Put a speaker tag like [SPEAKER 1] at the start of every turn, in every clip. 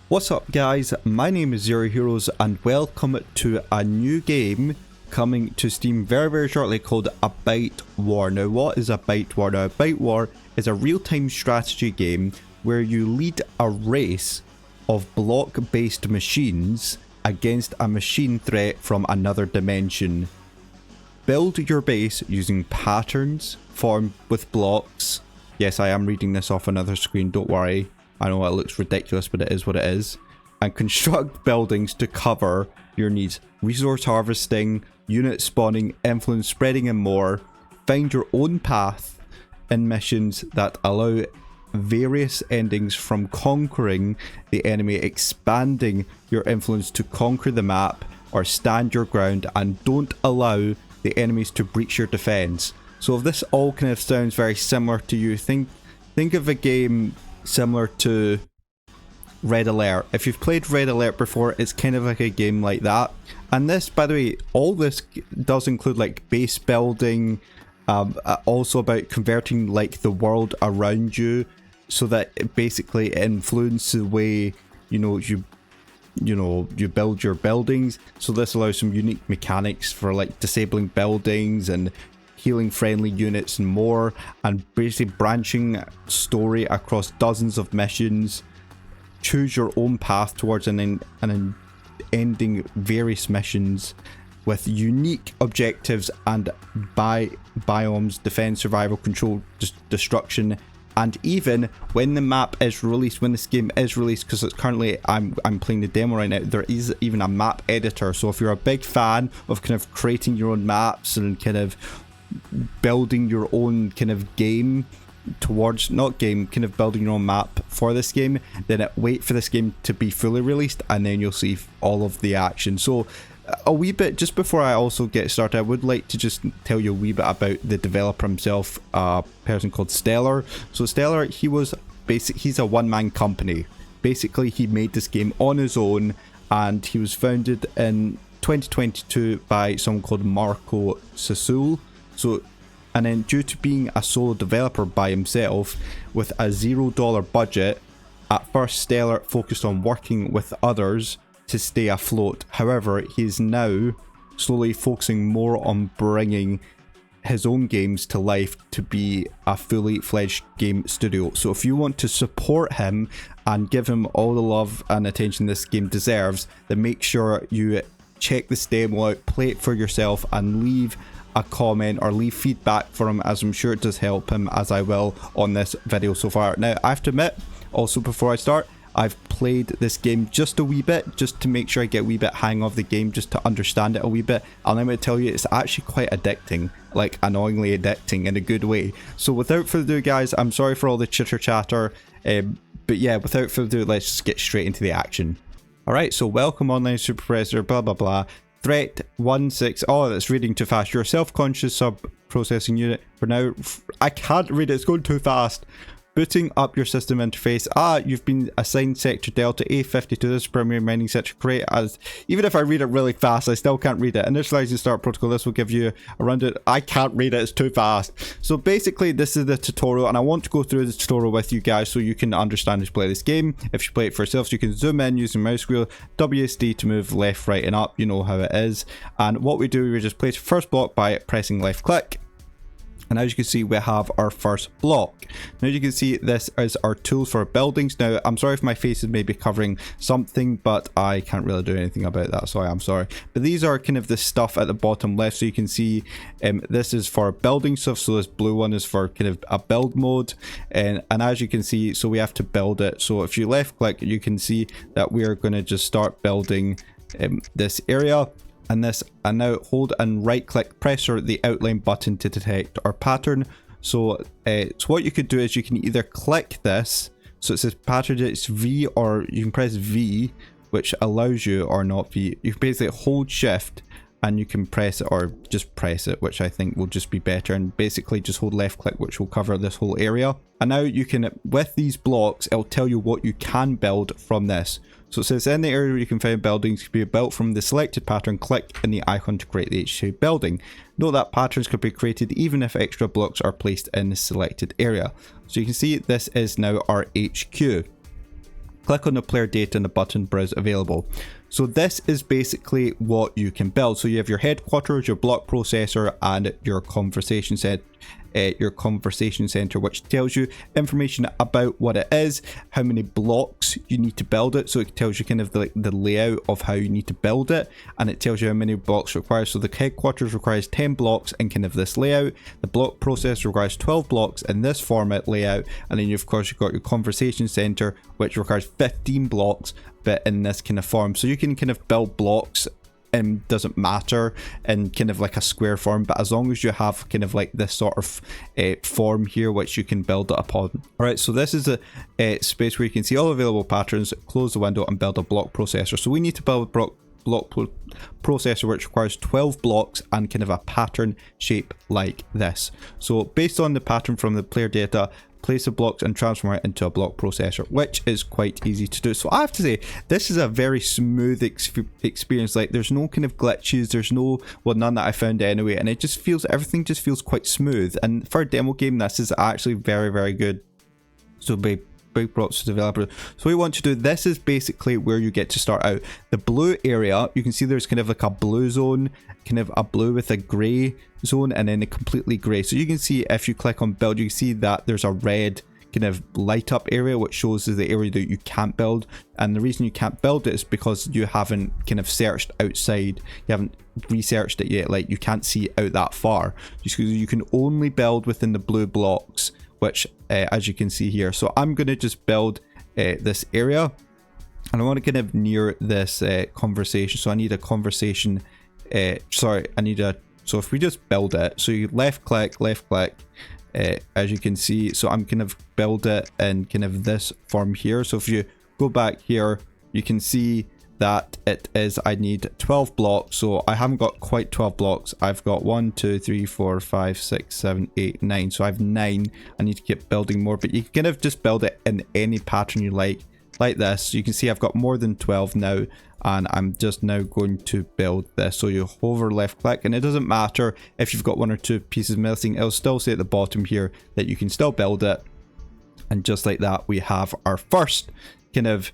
[SPEAKER 1] What's up guys, my name is Zero Heroes and welcome to a new game coming to Steam very shortly called a Byte War. Now what is a Byte War? Now a Byte War is a real-time strategy game where you lead a race of block-based machines against a machine threat from another dimension. Build your base using patterns formed with blocks. Yes, I am reading this off another screen, don't worry. I know it looks ridiculous, but it is what it is. And construct buildings to cover your needs. Resource harvesting, unit spawning, influence spreading and more. Find your own path in missions that allow various endings from conquering the enemy, expanding your influence to conquer the map or stand your ground, and don't allow the enemies to breach your defense. So if this all kind of sounds very similar to you, think of a game similar to Red Alert. If you've played Red Alert before, it's kind of like a game like that. And this, by the way, all this does include like base building, also about converting like the world around you so that it basically influences the way you build your buildings. So this allows some unique mechanics for like disabling buildings and healing friendly units and more, and basically branching story across dozens of missions. Choose your own path towards an ending various missions with unique objectives and biomes, defense, survival, control, destruction. And even when the map is released, when this game is released, because it's currently I'm playing the demo right now, there is even a map editor. So if you're a big fan of kind of creating your own maps and kind of building your own kind of game towards, kind of building your own map for this game, then wait for this game to be fully released and then you'll see all of the action. So a wee bit, just before I also get started, I would like to just tell you a wee bit about the developer himself, a person called Stellar. So Stellar, he's a one-man company. Basically he made this game on his own, and he was founded in 2022 by someone called Marco Sasul. So, and then due to being a solo developer by himself with a $0 budget, at first Stellar focused on working with others to stay afloat. However, he is now slowly focusing more on bringing his own games to life to be a fully fledged game studio. So if you want to support him and give him all the love and attention this game deserves, then make sure you check this demo out, play it for yourself, and leave a comment or leave feedback for him, as I'm sure it does help him, as I will on this video so far. Now I have to admit, also before I start, I've played this game just a wee bit, just to make sure I get a wee bit hang of the game, just to understand it a wee bit, and I'm going to tell you it's actually quite addicting, like annoyingly addicting in a good way. So without further ado guys, I'm sorry for all the chitter chatter, but yeah, without further ado, let's just get straight into the action. Alright, so welcome online super predator, blah blah blah. Threat 16, oh that's reading too fast. Your self-conscious sub-processing unit for now, I can't read it, it's going too fast. Booting up your system interface. You've been assigned sector Delta A52. This is primary mining sector. Great. As even if I read it really fast, I still can't read it. Initializing start protocol. This will give you a rundown. I can't read it, it's too fast. So basically this is the tutorial, and I want to go through this tutorial with you guys so you can understand how to play this game. If you play it for yourself, so you can zoom in using mouse wheel, WSD to move left, right and up. You know how it is. And what we do, we just place first block by pressing left click. And as you can see, we have our first block. Now you can see this is our tools for buildings. Now I'm sorry if my face is maybe covering something, but I can't really do anything about that, so I am sorry. But these are kind of the stuff at the bottom left. So you can see this is for building stuff. So this blue one is for kind of a build mode. And as you can see, so we have to build it. So if you left click, you can see that we are going to just start building this area. And now hold and right click, press the outline button to detect our pattern. So what you could do is you can either click this, so it says pattern, it's V, or you can press V, which allows you, or not V, you can basically hold shift and you can press it, or just press it, which I think will just be better, and basically just hold left click, which will cover this whole area. And now you can, with these blocks, it'll tell you what you can build from this. So it says in the area where you can find buildings can be built from the selected pattern, click in the icon to create the HQ building. Note that patterns can be created even if extra blocks are placed in the selected area. So you can see this is now our HQ. click on the player data and the button browse available. So this is basically what you can build. So you have your headquarters, your block processor, and your conversation center, which tells you information about what it is, how many blocks you need to build it. So it tells you kind of the layout of how you need to build it, and it tells you how many blocks required. So the headquarters requires 10 blocks in kind of this layout. The block processor requires 12 blocks in this format layout, and then of course you've got your conversation center, which requires 15 blocks, but in this kind of form. So you can kind of build blocks, and doesn't matter in kind of like a square form, but as long as you have kind of like this sort of form here which you can build it upon. All right, so this is a space where you can see all available patterns, close the window and build a block processor. So we need to build a block processor which requires 12 blocks and kind of a pattern shape like this. So based on the pattern from the player data, place the blocks and transform it into a block processor, which is quite easy to do. So I have to say, this is a very smooth experience. Like, there's no kind of glitches, there's no, well, none that I found anyway, and it just feels, everything just feels quite smooth. And for a demo game, this is actually very, very good. So big props to developers. So what you want to do, this is basically where you get to start out. The blue area, you can see there's kind of like a blue zone, kind of a blue with a grey zone, and then a completely grey. So you can see if you click on build, you can see that there's a red kind of light up area which shows the area that you can't build, and the reason you can't build it is because you haven't kind of searched outside, you haven't researched it yet. Like, you can't see out that far, just because you can only build within the blue blocks, which as you can see here. So I'm going to just build this area, and I want to kind of near this conversation. So I need a conversation, so if we just build it, so you left click, as you can see. So I'm kind of build it in kind of this form here. So if you go back here, you can see that it is, I need 12 blocks. So I haven't got quite 12 blocks. I've got 1 2 3 4 5 6 7 8 9. So I have 9. I need to keep building more, but you can kind of just build it in any pattern you like this. So you can see I've got more than 12 now, and I'm just now going to build this. So you hover left click, and it doesn't matter if you've got 1 or 2 pieces missing, it'll still say at the bottom here that you can still build it. And just like that, we have our first kind of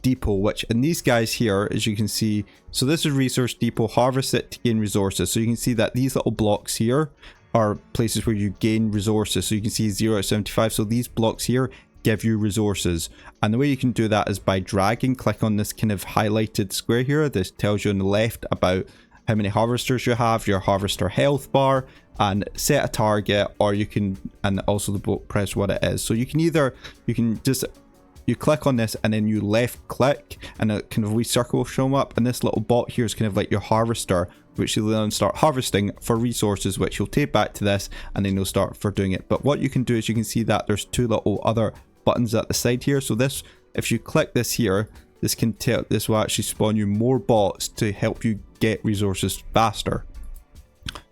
[SPEAKER 1] depot, which in these guys here, as you can see, so this is resource depot, harvest it to gain resources. So you can see that these little blocks here are places where you gain resources. So you can see 0 out of 75. So these blocks here give you resources, and the way you can do that is by dragging, click on this kind of highlighted square here. This tells you on the left about how many harvesters you have, your harvester health bar, and set a target, or you can, and also the press what it is. So you can either, you click on this and then you left click, and a kind of wee circle will show up, and this little bot here is kind of like your harvester, which you'll then start harvesting for resources, which you'll take back to this, and then you'll start for doing it. But what you can do is you can see that there's 2 little other buttons at the side here. So this, if you click this here, this will actually spawn you more bots to help you get resources faster.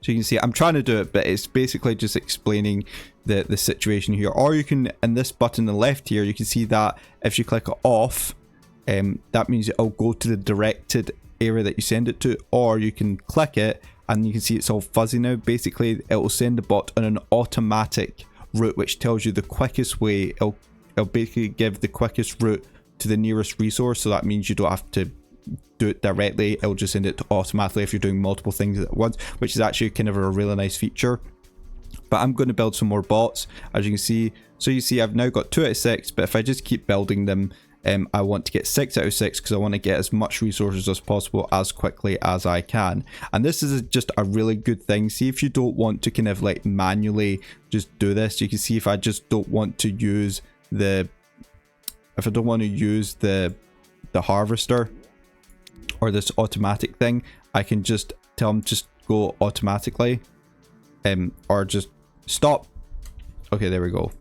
[SPEAKER 1] So you can see I'm trying to do it, but it's basically just explaining the situation here. Or you can, in this button on the left here, you can see that if you click it off, that means it'll go to the directed area that you send it to, or you can click it and you can see it's all fuzzy now. Basically, it will send the bot on an automatic route, which tells you the quickest way. It'll basically give the quickest route to the nearest resource. So that means you don't have to do it directly, it'll just send it to automatically if you're doing multiple things at once, which is actually kind of a really nice feature. But I'm going to build some more bots, as you can see. So you see I've now got 2 out of 6, but if I just keep building them, I want to get 6 out of 6 because I want to get as much resources as possible as quickly as I can. And this is just a really good thing. See, if you don't want to kind of like manually just do this, you can see if I just don't want to use the harvester or this automatic thing, I can just tell them just go automatically, or just stop. Okay, there we go.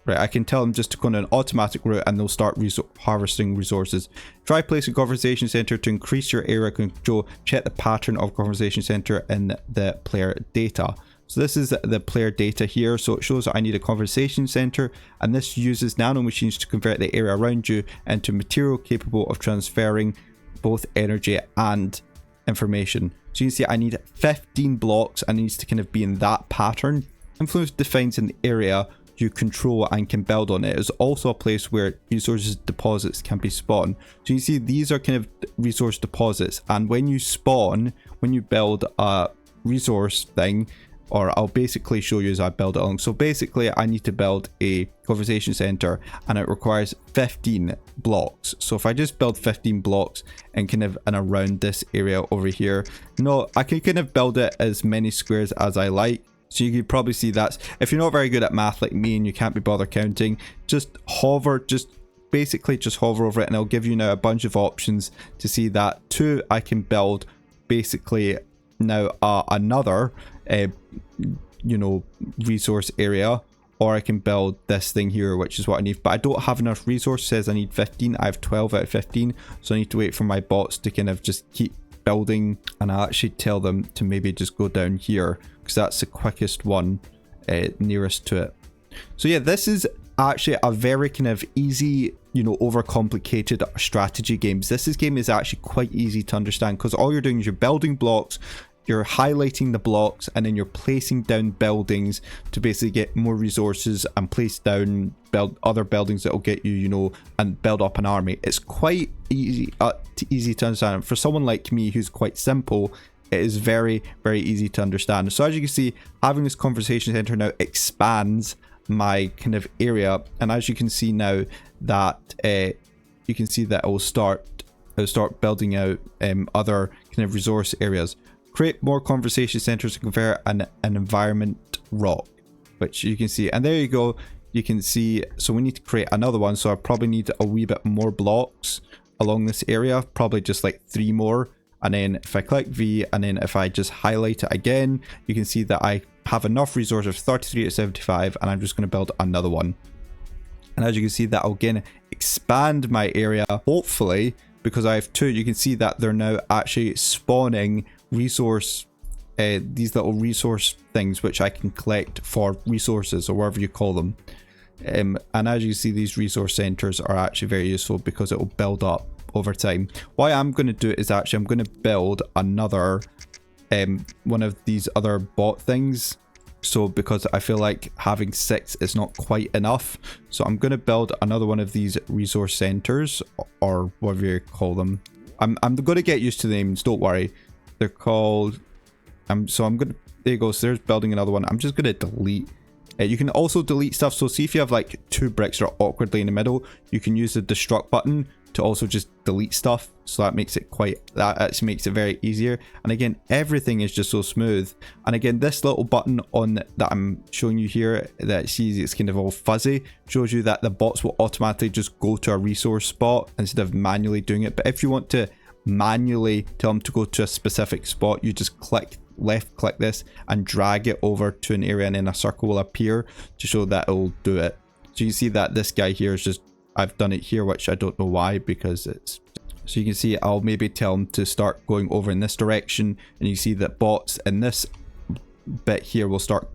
[SPEAKER 1] Right, I can tell them just to go on an automatic route and they'll start harvesting resources. Try placing conversation center to increase your area control. Check the pattern of conversation center in the player data. So this is the player data here. So it shows that I need a conversation center, and this uses nano machines to convert the area around you into material capable of transferring both energy and information. So you can see I need 15 blocks, and it needs to kind of be in that pattern. Influence defines an area you control and can build on. It is also a place where resources deposits can be spawned. So you see these are kind of resource deposits, and when you spawn, when you build a resource thing, or I'll basically show you as I build it along. So basically I need to build a conversation center and it requires 15 blocks. So if I just build 15 blocks and kind of and around this area over here, no, I can kind of build it as many squares as I like. So you can probably see that's, if you're not very good at math like me and you can't be bothered counting, just hover, basically just hover over it and it'll give you now a bunch of options to see that. I can build basically now another you know, resource area, or I can build this thing here, which is what I need, but I don't have enough resources. It says I need 15. I have 12 out of 15, so I need to wait for my bots to kind of just keep building, and I actually tell them to maybe just go down here because that's the quickest one nearest to it. So yeah, this is actually a very kind of easy, you know, overcomplicated strategy games. This game is actually quite easy to understand because all you're doing is you're building blocks, you're highlighting the blocks, and then you're placing down buildings to basically get more resources and place down other buildings that will get you, you know, and build up an army. It's quite easy to understand. For someone like me who's quite simple, it is very, very easy to understand. So as you can see, having this conversation center now expands my kind of area, and as you can see now that you can see that it will start building out other kind of resource areas. Create more conversation centers to convert an environment rock, which you can see, and there you go. You can see, so we need to create another one, so I probably need a wee bit more blocks along this area, probably just like 3 more. And then if I click V, and then if I just highlight it again, you can see that I have enough resources, 33 to 75, and I'm just going to build another one. And as you can see, that will again expand my area, hopefully, because I have 2. You can see that they're now actually spawning resource, these little resource things which I can collect for resources, or whatever you call them. And as you see, these resource centers are actually very useful because it will build up over time. What I'm going to do is actually I'm going to build another one of these other bot things. So because I feel like having 6 is not quite enough, so I'm going to build another one of these resource centers, or whatever you call them. I'm going to get used to the names, don't worry. They're called so I'm gonna, there you go. So there's building another one. I'm just going to delete. You can also delete stuff. So see if you have like 2 bricks that are awkwardly in the middle, you can use the destruct button to also just delete stuff. So that makes it actually makes it very easier. And again, everything is just so smooth. And again, this little button on that I'm showing you here that sees it's kind of all fuzzy shows you that the bots will automatically just go to a resource spot instead of manually doing it. But if you want to manually tell them to go to a specific spot, you just left click this and drag it over to an area, and then a circle will appear to show that it'll do it. So you see that this guy here is just, I've done it here, which I don't know why, because it's, so you can see I'll maybe tell them to start going over in this direction, and you see that bots in this bit here will start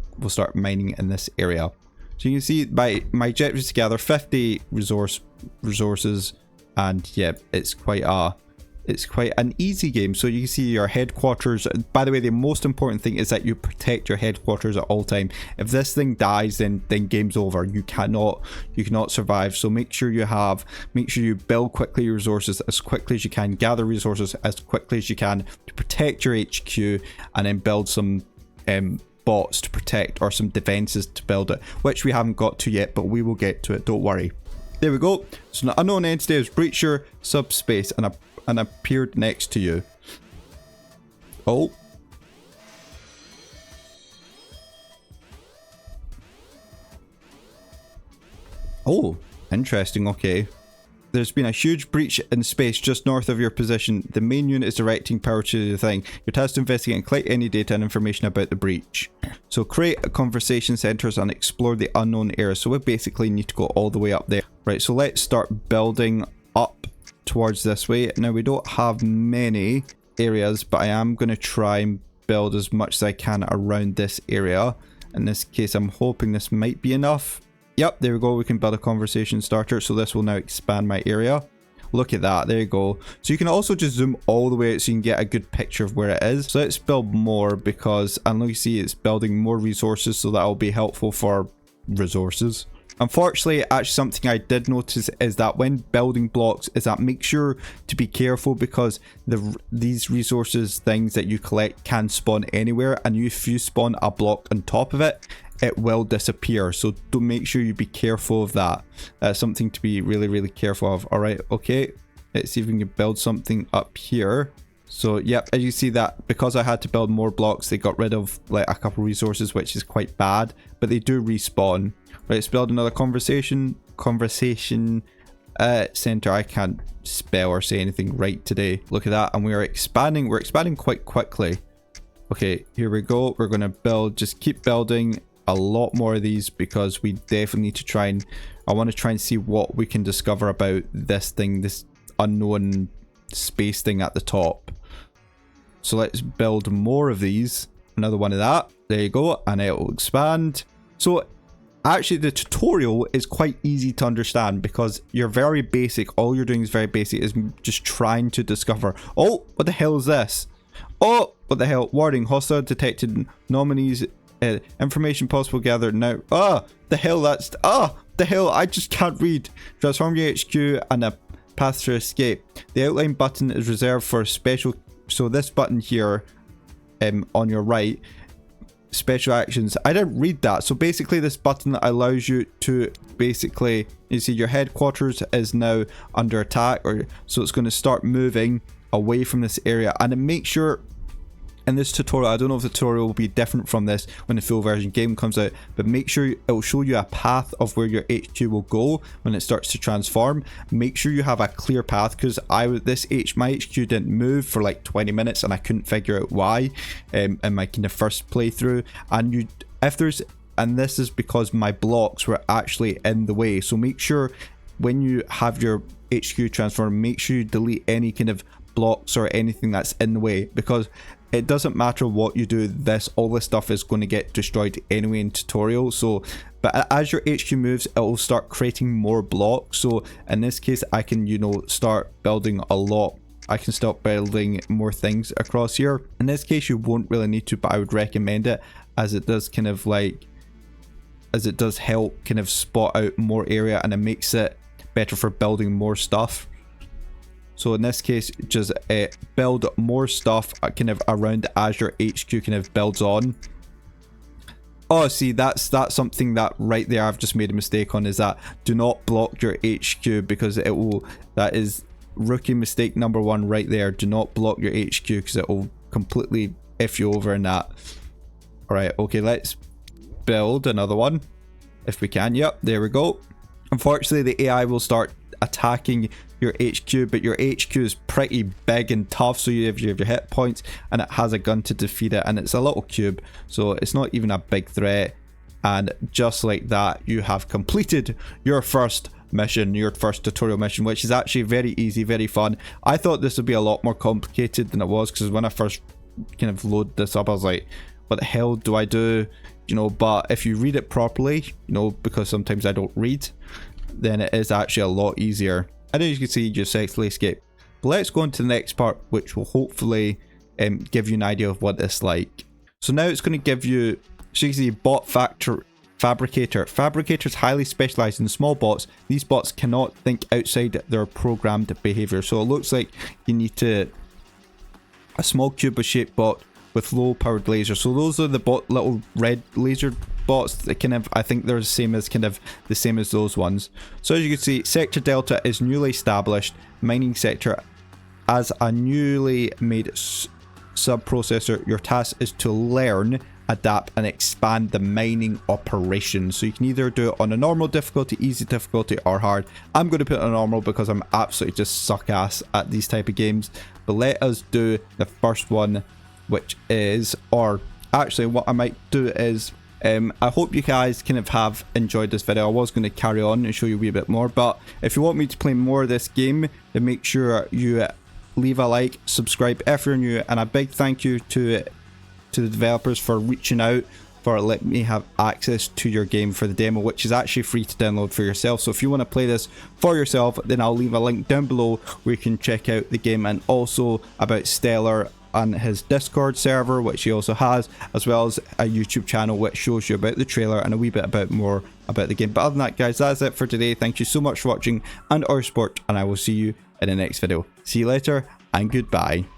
[SPEAKER 1] mining in this area. So you can see my objective is to gather 50 resources, and yeah, it's quite an easy game. So you can see your headquarters. By the way, the most important thing is that you protect your headquarters at all time. If this thing dies, then game's over. You cannot survive. So make sure you build quickly your resources as quickly as you can, gather resources as quickly as you can to protect your HQ, and then build some bots to protect, or some defenses to build it, which we haven't got to yet, but we will get to it, don't worry. There we go. So an unknown entity has breached your subspace and appeared next to you. Oh. Oh, interesting. Okay. There's been a huge breach in space just north of your position. The main unit is directing power to the thing. Your task to investigate and collect any data and information about the breach. So create a conversation centers and explore the unknown area. So we basically need to go all the way up there. Right, so let's start building up towards this way. Now we don't have many areas, but I am going to try and build as much as I can around this area. In this case, I'm hoping this might be enough. Yep, there we go. We can build a conversation starter. So this will now expand my area. Look at that. There you go. So you can also just zoom all the way out so you can get a good picture of where it is. So let's build more, because, and look, you see it's building more resources, so that will be helpful for resources. Unfortunately, actually something I did notice is that when building blocks is that make sure to be careful, because these resources things that you collect can spawn anywhere, and if you spawn a block on top of it, it will disappear. So do make sure you be careful of that. That's something to be really careful of. Alright, okay. Let's see if we can build something up here. So yep, as you see that because I had to build more blocks, they got rid of like a couple resources, which is quite bad, but they do respawn. Right, let's build another conversation center. I can't spell or say anything right today. Look at that, and we're expanding quite quickly. Okay, here we go. We're gonna just keep building a lot more of these, because we definitely need to I want to try and see what we can discover about this thing, this unknown space thing at the top. So let's build more of these. Another one of that. There you go, and it will expand. So actually the tutorial is quite easy to understand, because you're very basic. All you're doing is very basic, is just trying to discover. Oh, what the hell is this? Oh, what the hell? Warning, hostile detected nominees. Information possible gathered now. The hell, the hell, I just can't read. Transform your HQ and a path to escape. The outline button is reserved for special, so this button here on your right, special actions. I didn't read that. So basically this button allows you to basically, you see your headquarters is now under attack, or so it's going to start moving away from this area, and it makes sure in this tutorial, I don't know if the tutorial will be different from this when the full version game comes out, but make sure it will show you a path of where your HQ will go when it starts to transform. Make sure you have a clear path, because my HQ didn't move for like 20 minutes and I couldn't figure out why in my kind of first playthrough. And this is because my blocks were actually in the way. So make sure when you have your HQ transform, make sure you delete any kind of blocks or anything that's in the way, because it doesn't matter what you do, all this stuff is going to get destroyed anyway in tutorial. So but as your HQ moves, it will start creating more blocks. So in this case, I can start building a lot. I can start building more things across here. In this case, you won't really need to, but I would recommend it, as it does help kind of spot out more area, and it makes it better for building more stuff. So in this case, just build more stuff kind of around as your HQ kind of builds on. Oh, see, that's something that right there I've just made a mistake on, is that do not block your HQ, because that is rookie mistake number 1 right there. Do not block your HQ, because it will completely F you over in that. Alright, okay, let's build another one if we can. Yep, there we go. Unfortunately, the AI will start attacking your HQ, but your HQ is pretty big and tough, so you have your hit points, and it has a gun to defeat it, and it's a little cube, so it's not even a big threat. And just like that, you have completed your first mission, your first tutorial mission, which is actually very easy, very fun. I thought this would be a lot more complicated than it was, because when I first kind of loaded this up, I was like, what the hell do I do? But if you read it properly, because sometimes I don't read, then it is actually a lot easier. And as you can see, you just successfully escape. But let's go on to the next part, which will hopefully give you an idea of what it's like. So now it's going to give you, so you can see bot fabricator. Fabricator is highly specialized in small bots. These bots cannot think outside their programmed behavior. So it looks like you need a small cube shaped bot with low powered lasers. So those are the little red laser bots that I think they're the same as those ones. So as you can see, sector delta is newly established. Mining sector, as a newly made sub-processor, your task is to learn, adapt and expand the mining operation. So you can either do it on a normal difficulty, easy difficulty or hard. I'm going to put it on normal because I'm absolutely just suck ass at these type of games. But let us do the first one, which is, or actually what I might do is, I hope you guys kind of have enjoyed this video. I was going to carry on and show you a wee bit more, but if you want me to play more of this game, then make sure you leave a like, subscribe if you're new, and a big thank you to the developers for reaching out, for letting me have access to your game for the demo, which is actually free to download for yourself. So if you want to play this for yourself, then I'll leave a link down below where you can check out the game, and also about Stellar on his Discord server, which he also has, as well as a YouTube channel which shows you about the trailer and a wee bit about more about the game. But other than that, guys, that's it for today. Thank you so much for watching and our support, and I will see you in the next video. See you later and goodbye.